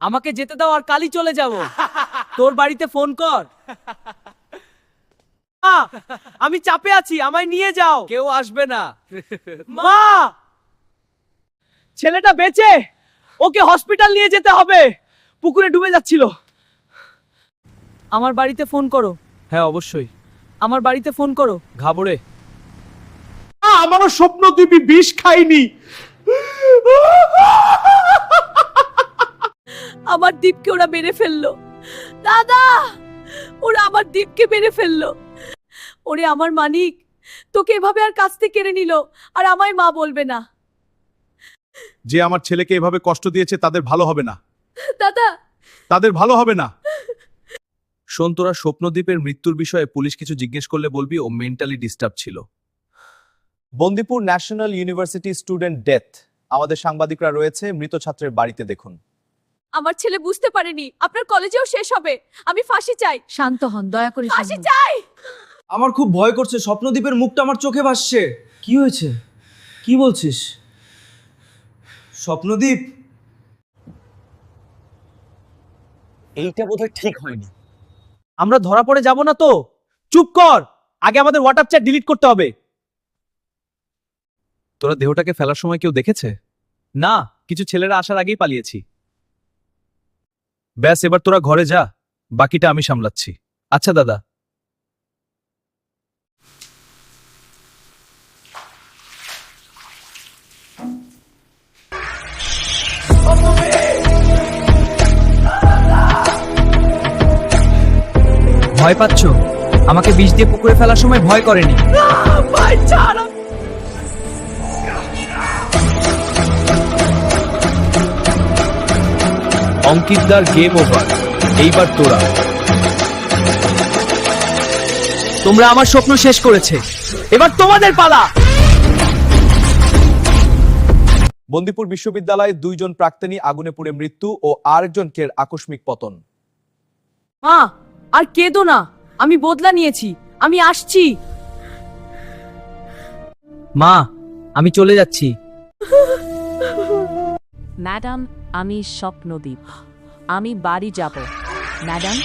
আমাকে যেতে দাও, আর কালই চলে যাব। তোর বাড়িতে ফোন কর। মা, আমি চাপে আছি, আমায় নিয়ে যাও। কেউ আসবে না। মা, ছেলেটা বেঁচে, ওকে হসপিটাল নিয়ে যেতে হবে। পুকুরে ডুবে যাচ্ছিল। আমার বাড়িতে ফোন করো। হ্যাঁ, অবশ্যই। আমার বাড়িতে ফোন করো। ঘাবড়ে। আমারও স্বপ্ন দিবি বিষ খাইনি। আমার দীপকে ওরা মেরে ফেললো। দাদা, ওরা আমার দীপকে মেরে ফেললো। ওরে আমার মানিক, তোকে এভাবে আর কাছ থেকে কেড়ে নিল, আর আমায় মা বলবে না। যে আমার ছেলেকে এভাবে কষ্ট দিয়েছে তাদের ভালো হবে না, দাদা, তাদের ভালো হবে না। শোন, তোরা স্বপ্নদ্বীপের মৃত্যুর বিষয়ে পুলিশ কিছু জিজ্ঞেস করলে বলবি ও মেন্টালি ডিস্টার্ব ছিল। Bandipur national university student death. আমাদের সাংবাদিকরা রয়েছে মৃত ছাত্রের বাড়িতে, দেখুন। আমার ছেলে বুঝতে পারেনি আপনার কলেজেও শেষ হবে। আমি ফাঁসি চাই। শান্ত হন, দয়া করে ফাঁসি চাই। আমার খুব ভয় করছে, স্বপ্নদ্বীপের মুখটা আমার চোখে ভাসছে। কি হয়েছে? কি বলছিস? স্বপ্নদ্বীপ, এইটা বোধহয় ঠিক হয়নি। আমরা ধরা পড়ে যাব না তো? চুপ কর, আগে আমাদের হোয়াটসঅ্যাপ চ্যাট ডিলিট করতে হবে। তোরা দেহটাকে ফেলার সময় কেউ দেখেছে? না, কিছু ছেলেরা আসার আগেই পালিয়েছি। ব্যাস, এবার তোরা ঘরে যা, বাকিটা আমি সামলাচ্ছি। আচ্ছা দাদা। ভয় পাচ্ছ? আমাকে বিষ দিয়ে পুকুরে ফেলার সময় ভয় করেনি। ভাই ছাড়। অঙ্কিতদার গেম ওভার। এইবার তোরা। তোমরা আমার স্বপ্ন শেষ করেছে, এবার তোমাদের পালা। বন্দিপুর বিশ্ববিদ্যালয়ে 2 জন প্রাক্তনী আগুনে পুড়ে মৃত্যু ও আরেকজনকে আকস্মিক পতন। মা, আর কেঁদো না, আমি বদলা নিয়েছি, আমি আসছি। মা, আমি চলে যাচ্ছি। ম্যাডাম, আমি স্বপ্নদ্বীপ, আমি বাড়ি যাব। ম্যাডাম।